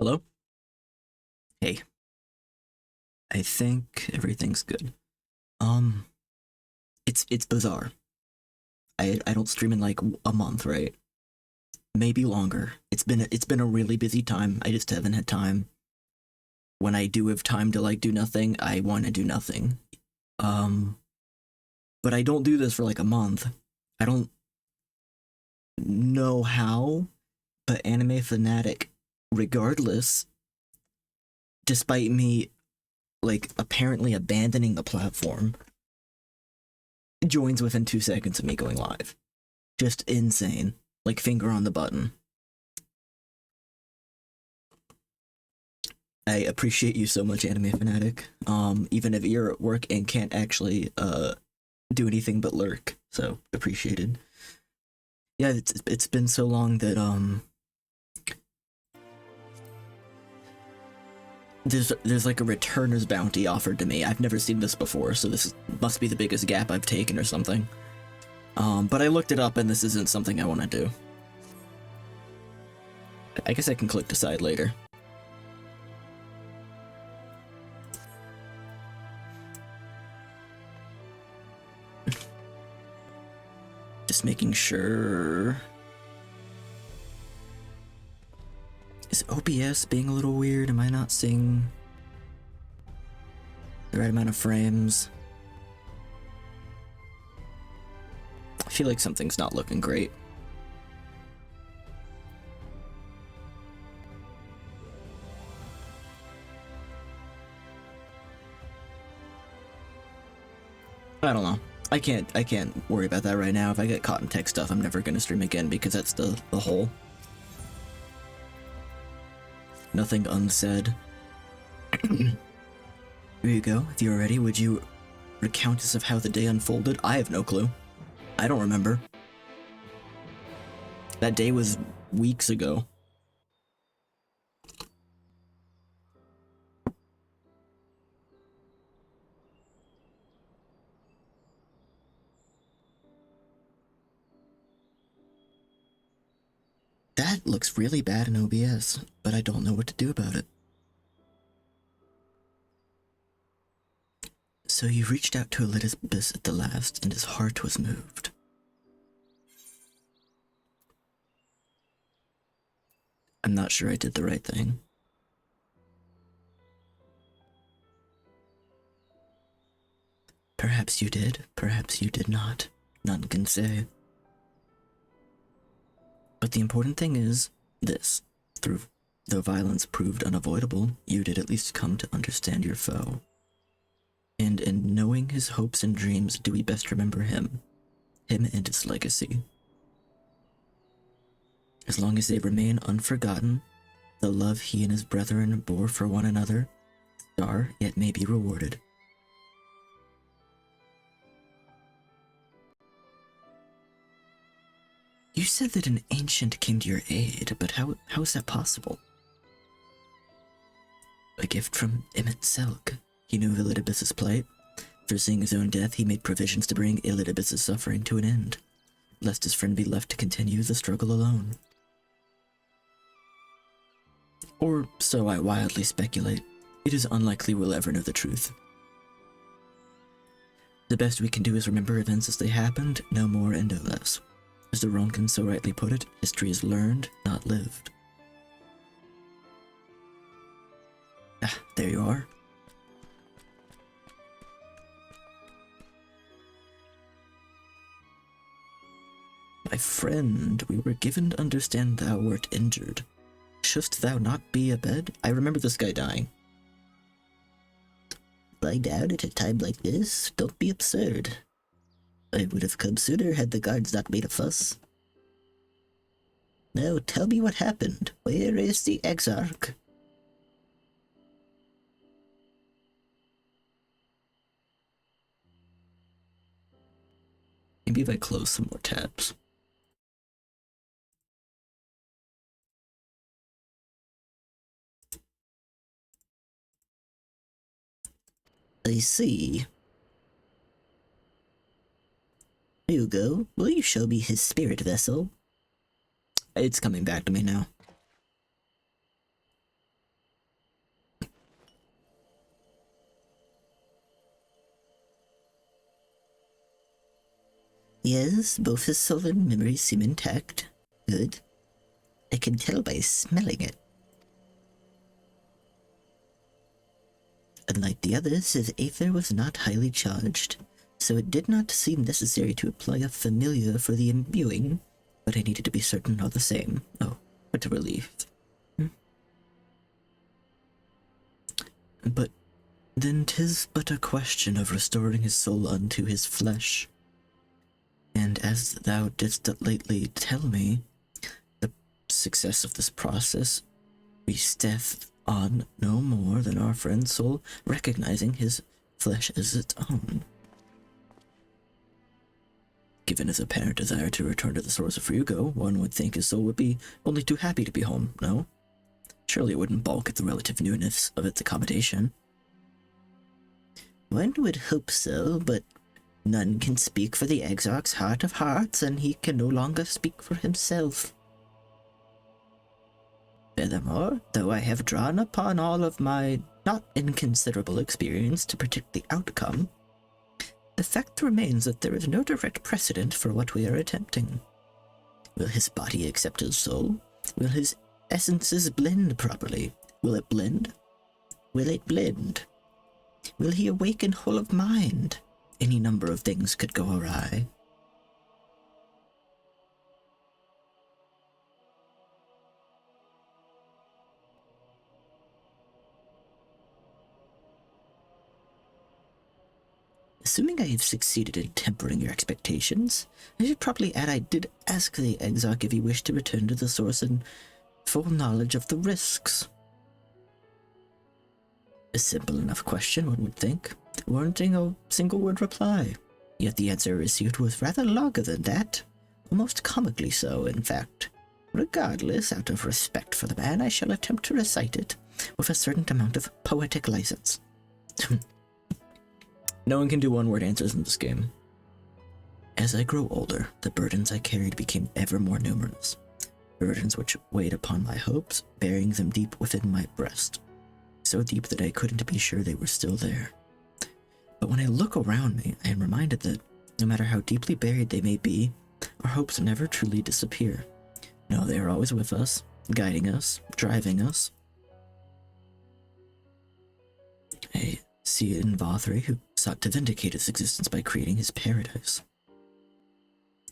Hello? Hey. I think everything's good. Um, it's bizarre. I don't stream in like a month, right? Maybe longer. It's been a really busy time. I just haven't had time. When I do have time to like do nothing, I want to do nothing. Um, but I don't do this for like a month. I don't know how, but Anime Fanatic, regardless, despite me like apparently abandoning the platform, joins within 2 seconds of me going live. Just insane. Like finger on the button. I appreciate you so much, Anime Fanatic. Even if you're at work and can't actually do anything but lurk. So appreciated. Yeah, it's been so long that there's like a returner's bounty offered to me. I've never seen this before, so must be the biggest gap I've taken or something. But I looked it up and this isn't something I want to do. I guess I can click decide later. Just making sure. Is OBS being a little weird? Am I not seeing the right amount of frames? I feel like something's not looking great. I don't know. I can't worry about that right now. If I get caught in tech stuff, I'm never gonna stream again because that's the whole. Nothing unsaid. Here you go. If you're ready, would you recount us of how the day unfolded? I have no clue. I don't remember. That day was weeks ago. That looks really bad in OBS, but I don't know what to do about it. So you reached out to Elidibus at the last, and his heart was moved. I'm not sure I did the right thing. Perhaps you did, perhaps you did not. None can say. But the important thing is this. Though violence proved unavoidable, you did at least come to understand your foe. And in knowing his hopes and dreams, do we best remember him and his legacy. As long as they remain unforgotten, the love he and his brethren bore for one another, star yet may be rewarded. You said that an ancient came to your aid, but how is that possible? A gift from Emmett Selk. He knew of Elidibus's plight. Foreseeing his own death, he made provisions to bring Elidibus's suffering to an end, lest his friend be left to continue the struggle alone. Or so I wildly speculate. It is unlikely we'll ever know the truth. The best we can do is remember events as they happened, no more and no less. As the Ronkin so rightly put it, history is learned, not lived. Ah, there you are. My friend, we were given to understand thou wert injured. Shouldst thou not be abed? I remember this guy dying. Lie down at a time like this? Don't be absurd. I would have come sooner had the guards not made a fuss. Now tell me what happened. Where is the Exarch? Maybe if I close some more tabs. I see. Hugo, will you show me his spirit vessel? It's coming back to me now. Yes, both his soul and memory seem intact. Good. I can tell by smelling it. Unlike the others, his aether was not highly charged, so it did not seem necessary to apply a familiar for the imbuing, but I needed to be certain all the same. Oh, what a relief. But then 'tis but a question of restoring his soul unto his flesh. And as thou didst lately tell me, the success of this process resteth on no more than our friend's soul recognizing his flesh as its own. Given his apparent desire to return to the source of Ryugo, one would think his soul would be only too happy to be home, no? Surely it wouldn't balk at the relative newness of its accommodation. One would hope so, but none can speak for the Exarch's heart of hearts, and he can no longer speak for himself. Furthermore, though I have drawn upon all of my not inconsiderable experience to predict the outcome, the fact remains that there is no direct precedent for what we are attempting. Will his body accept his soul? Will his essences blend properly? Will it blend? Will it blend? Will he awaken whole of mind? Any number of things could go awry. Assuming I have succeeded in tempering your expectations, I should probably add I did ask the Exarch if he wished to return to the source in full knowledge of the risks. A simple enough question, one would think, warranting a single-word reply. Yet the answer received was rather longer than that, almost comically so, in fact. Regardless, out of respect for the man, I shall attempt to recite it with a certain amount of poetic license. No one can do one-word answers in this game. As I grow older, the burdens I carried became ever more numerous. Burdens which weighed upon my hopes, burying them deep within my breast. So deep that I couldn't be sure they were still there. But when I look around me, I am reminded that, no matter how deeply buried they may be, our hopes never truly disappear. No, they are always with us, guiding us, driving us. I see it in Vothri, who sought to vindicate his existence by creating his paradise.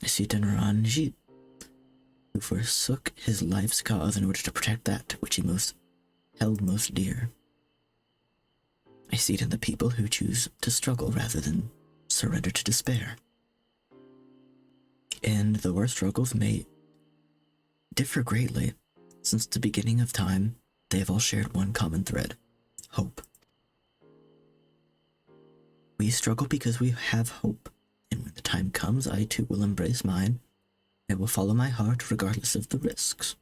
I see it in Ranjit, who forsook his life's cause in order to protect that which he held most dear. I see it in the people who choose to struggle rather than surrender to despair. And though our struggles may differ greatly, since the beginning of time, they have all shared one common thread: hope. We struggle because we have hope, and when the time comes, I too will embrace mine. I will follow my heart regardless of the risks.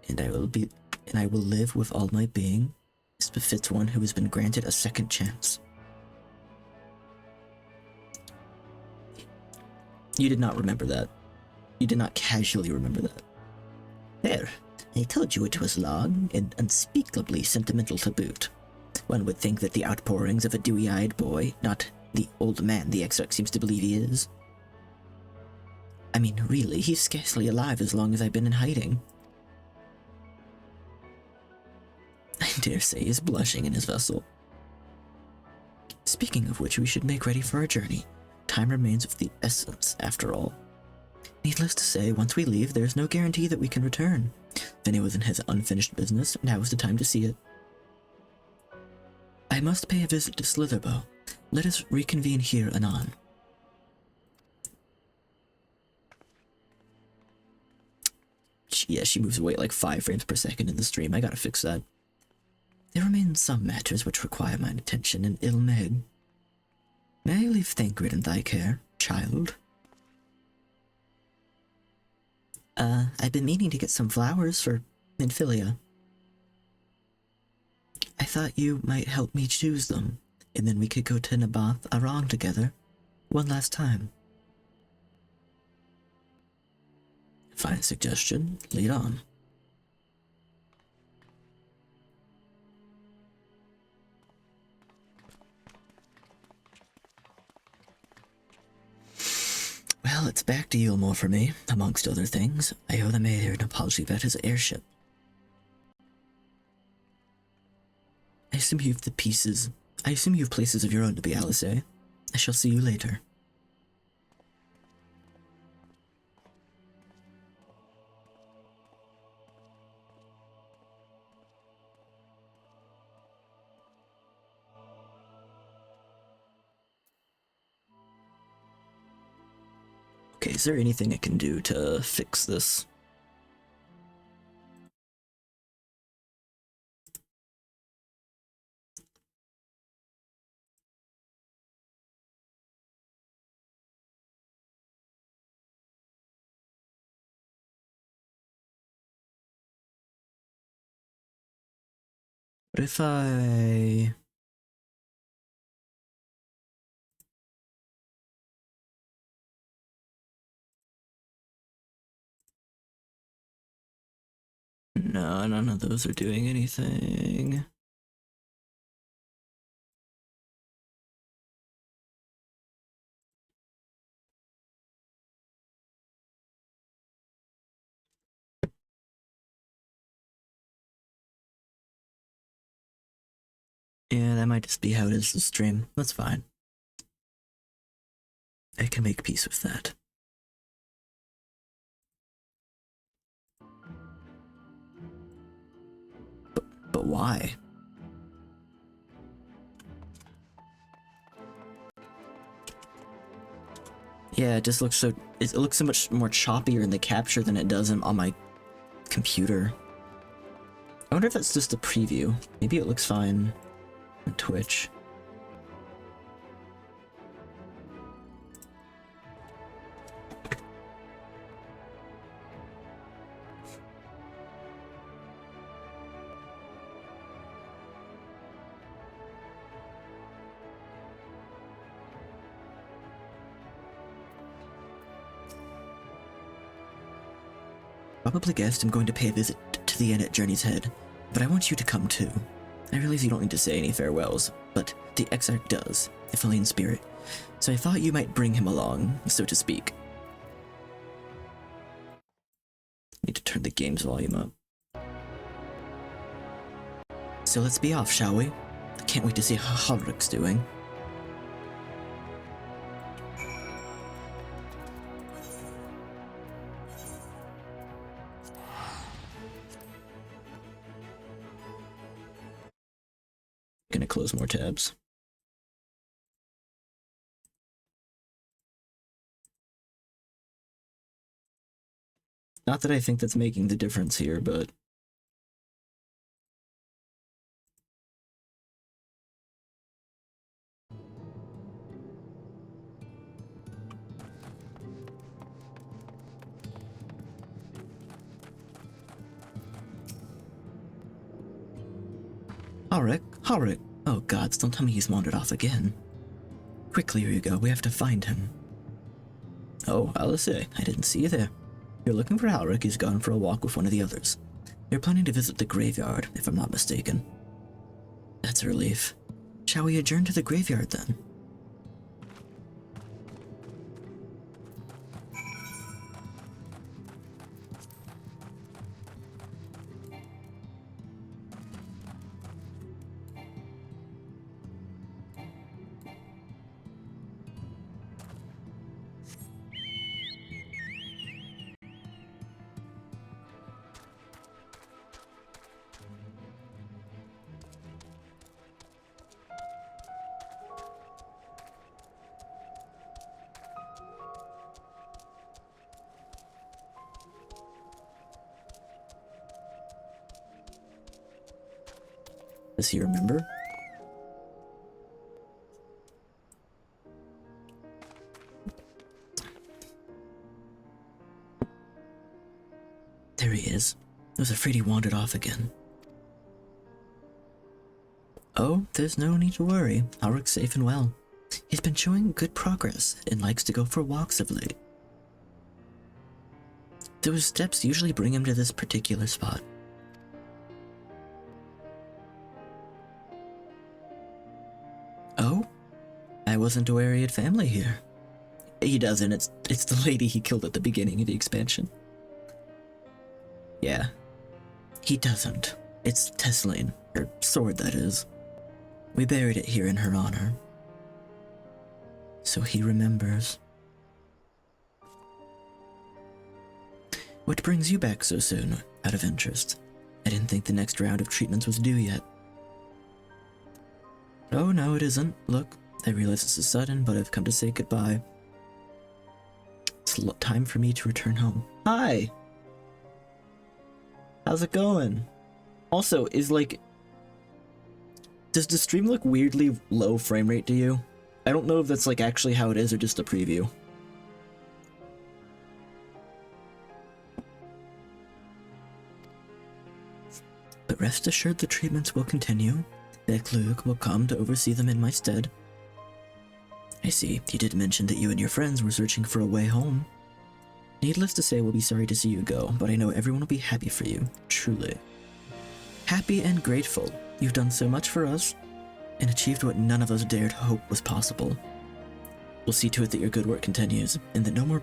And I will live with all my being, as befits one who has been granted a second chance. You did not remember that. You did not casually remember that. There, I told you it was long and unspeakably sentimental to boot. One would think that the outpourings of a dewy-eyed boy, not the old man the Exarch seems to believe he is. I mean, really, he's scarcely alive as long as I've been in hiding. I dare say he's blushing in his vessel. Speaking of which, we should make ready for our journey. Time remains of the essence, after all. Needless to say, once we leave, there's no guarantee that we can return. If anyone has unfinished business, now is the time to see it. I must pay a visit to Slitherbow. Let us reconvene here anon. Yeah, she moves away like 5 frames per second in the stream. I gotta fix that. There remain some matters which require mine attention in Ilmeg. May I leave Thancred in thy care, child? I've been meaning to get some flowers for Nymphilia. I thought you might help me choose them, and then we could go to Naboth Arang together, one last time. Fine suggestion. Lead on. Well, it's back to Yulmore for me, amongst other things. I owe the mayor an apology about his airship. I assume you have places of your own to be, Alice, eh? I shall see you later. Okay, is there anything I can do to fix this? What if I... No, none of those are doing anything. Yeah, that might just be how it is this stream. That's fine. I can make peace with that. But why? Yeah, it just looks so... It looks so much more choppier in the capture than it does on my computer. I wonder if that's just a preview. Maybe it looks fine on Twitch. Probably guessed I'm going to pay a visit to the inn at Journey's Head, but I want you to come too. I realize you don't need to say any farewells, but the XIV does, if only in spirit, so I thought you might bring him along, so to speak. Need to turn the game's volume up. So let's be off, shall we? Can't wait to see how Hodrick's doing. Gonna close more tabs. Not that I think that's making the difference here, but... Hodrick! Oh gods, don't tell me he's wandered off again. Quickly, Ryuga, we have to find him. Oh, Alice, I didn't see you there. You're looking for Hodrick, he's gone for a walk with one of the others. You're planning to visit the graveyard, if I'm not mistaken. That's a relief. Shall we adjourn to the graveyard then? Does he remember? There he is. I was afraid he wandered off again. Oh, there's no need to worry. Hodrick's safe and well. He's been showing good progress and likes to go for walks of late. Those steps usually bring him to this particular spot. Oh? I wasn't aware he had family here. He doesn't. It's the lady he killed at the beginning of the expansion. Yeah. He doesn't. It's Teslaine. Her sword, that is. We buried it here in her honor. So he remembers. What brings you back so soon, out of interest? I didn't think the next round of treatments was due yet. Oh, no, it isn't. Look, I realize this is sudden, but I've come to say goodbye. It's time for me to return home. Hi! How's it going? Also, does the stream look weirdly low frame rate to you? I don't know if that's actually how it is or just a preview. But rest assured the treatments will continue. Beck will come to oversee them in my stead. I see, you did mention that you and your friends were searching for a way home. Needless to say, we'll be sorry to see you go, but I know everyone will be happy for you, truly. Happy and grateful. You've done so much for us, and achieved what none of us dared hope was possible. We'll see to it that your good work continues, and that no more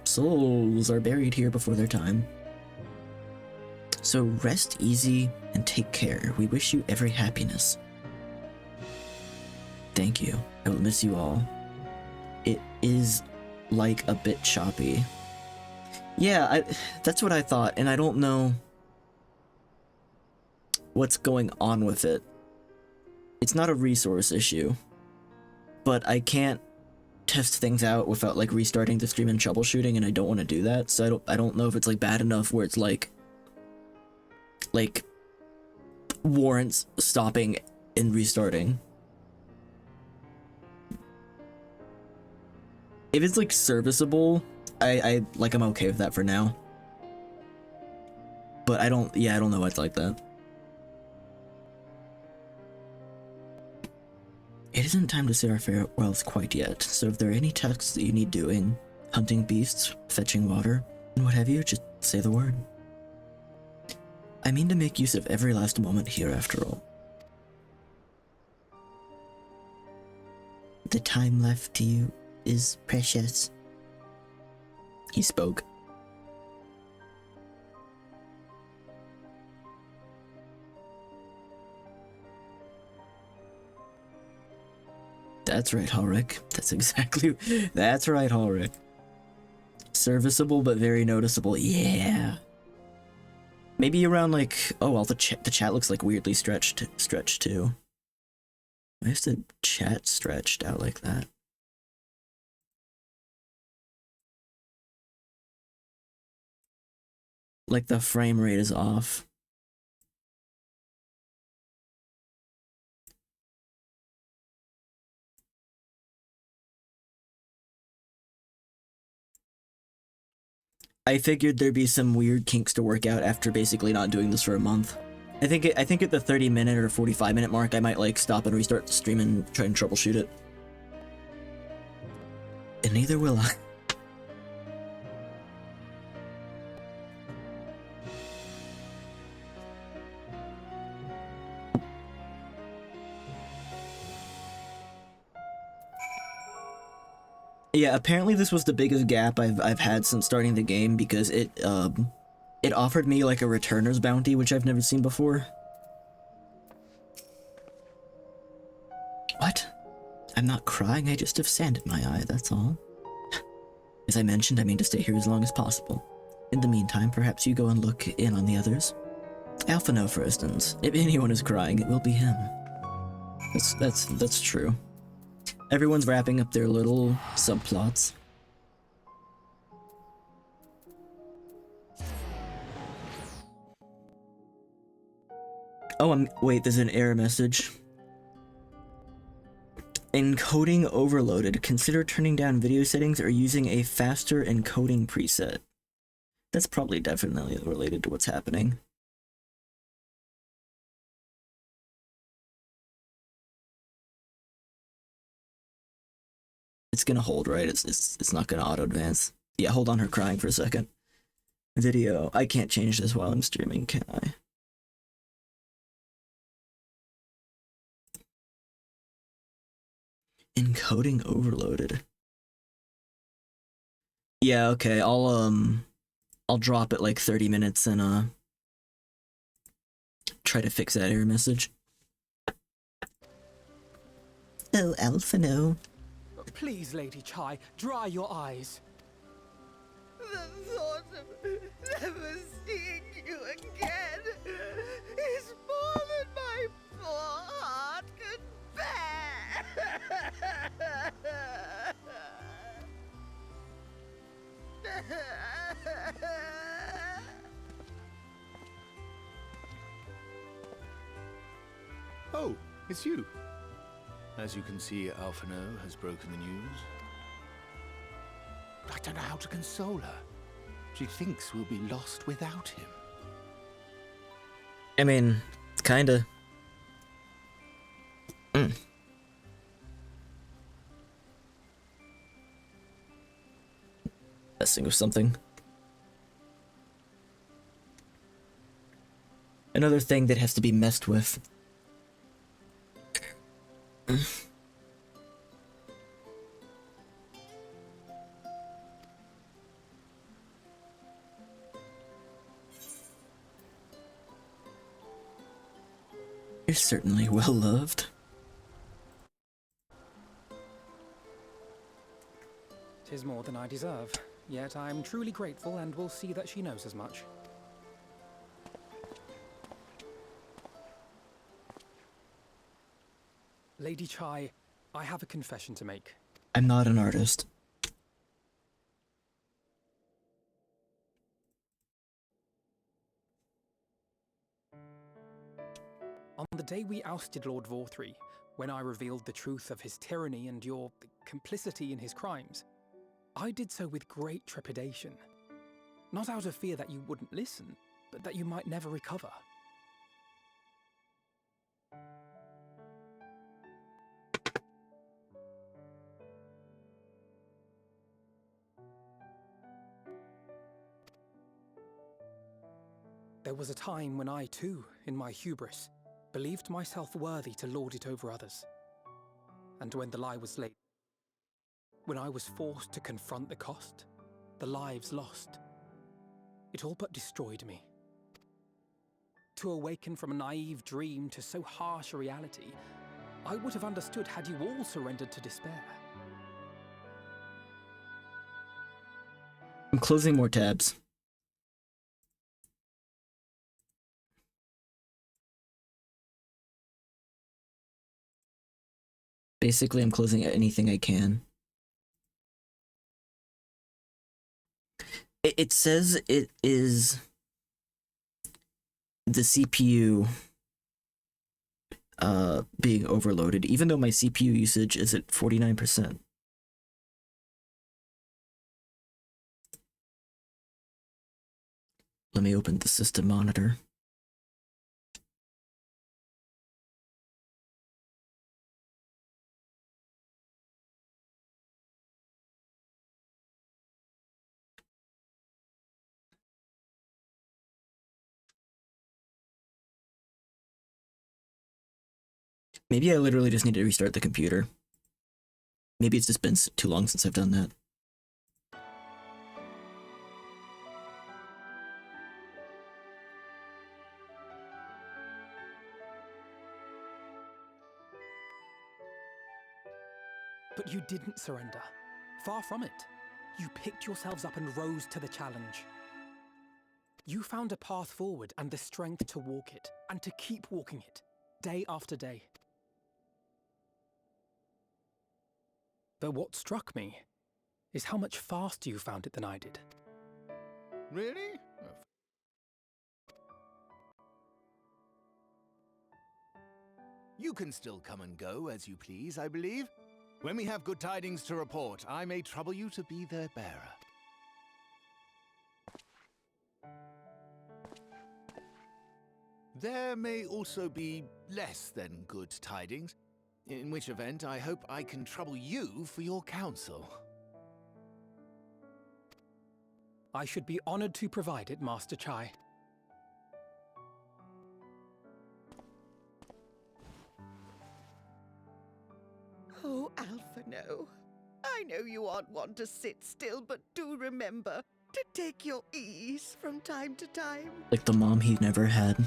souls are buried here before their time. So rest easy and take care. We wish you every happiness. Thank you. I will miss you all. It is a bit choppy. Yeah, that's what I thought, and I don't know what's going on with it. It's not a resource issue, but I can't test things out without restarting the stream and troubleshooting, and I don't want to do that. So I don't know if it's bad enough where it's warrants stopping and restarting. If it's serviceable, I'm okay with that for now. But I don't know what's like that. It isn't time to say our farewells quite yet, so if there are any tasks that you need doing, hunting beasts, fetching water, and what have you, just say the word. I mean to make use of every last moment here after all. The time left to you is precious. He spoke. That's right, Ulrich. That's right, Ulrich. Serviceable but very noticeable. Yeah. Maybe around oh well, the chat looks weirdly stretched too. Why is the chat stretched out like that? The frame rate is off. I figured there'd be some weird kinks to work out after basically not doing this for a month. I think at the 30-minute or 45-minute mark, I might stop and restart the stream and try and troubleshoot it. And neither will I. Yeah, apparently this was the biggest gap I've had since starting the game because it offered me a returner's bounty, which I've never seen before. What? I'm not crying, I just have sand in my eye, that's all. As I mentioned, I mean to stay here as long as possible. In the meantime, perhaps you go and look in on the others. Alphino, for instance. If anyone is crying, it will be him. That's true. Everyone's wrapping up their little subplots. Oh, wait, there's an error message. Encoding overloaded. Consider turning down video settings or using a faster encoding preset. That's probably definitely related to what's happening. It's gonna hold, right? It's not gonna auto-advance. Yeah, hold on her crying for a second. Video. I can't change this while I'm streaming, can I? Encoding overloaded. Yeah, okay. I'll drop it like 30 minutes and try to fix that error message. Oh, Alphino. Please, Lady Chai, dry your eyes. The thought of never seeing you again is more than my poor heart could bear. Oh, it's you. As you can see, Alphino has broken the news. I don't know how to console her. She thinks we'll be lost without him. I mean, kinda. Messing with something. Another thing that has to be messed with. You're certainly well loved. 'Tis more than I deserve, yet I'm truly grateful and will see that she knows as much. Lady Chai, I have a confession to make. I'm not an artist. On the day we ousted Lord Vorthree, when I revealed the truth of his tyranny and your complicity in his crimes, I did so with great trepidation. Not out of fear that you wouldn't listen, but that you might never recover. There was a time when I too, in my hubris, believed myself worthy to lord it over others. And when the lie was laid, when I was forced to confront the cost, the lives lost, it all but destroyed me. To awaken from a naive dream to so harsh a reality, I would have understood had you all surrendered to despair. I'm closing more tabs. Basically, I'm closing anything I can. It says it is the CPU being overloaded, even though my CPU usage is at 49%. Let me open the system monitor. Maybe I literally just need to restart the computer. Maybe it's just been too long since I've done that. But you didn't surrender. Far from it. You picked yourselves up and rose to the challenge. You found a path forward and the strength to walk it, and to keep walking it, day after day. Though what struck me is how much faster you found it than I did. Really? You can still come and go as you please, I believe. When we have good tidings to report, I may trouble you to be their bearer. There may also be less than good tidings, in which event I hope I can trouble you for your counsel. I should be honored to provide it, Master Chai. Oh, Alphino, I know you aren't one to sit still, but do remember to take your ease from time to time. Like the mom he never had.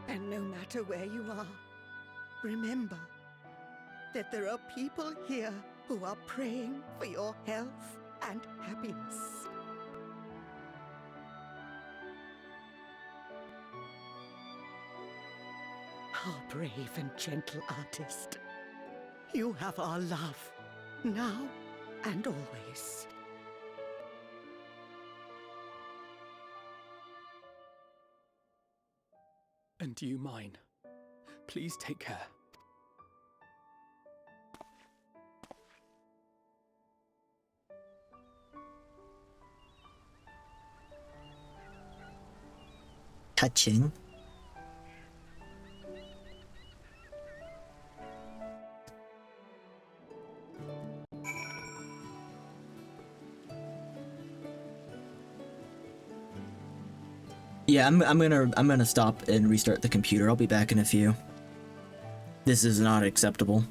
And no matter where you are, remember that there are people here who are praying for your health and happiness. Our brave and gentle artist, you have our love, now and always. And you mine. Please take care. Touching. Yeah, I'm gonna stop and restart the computer. I'll be back in a few. This is not acceptable.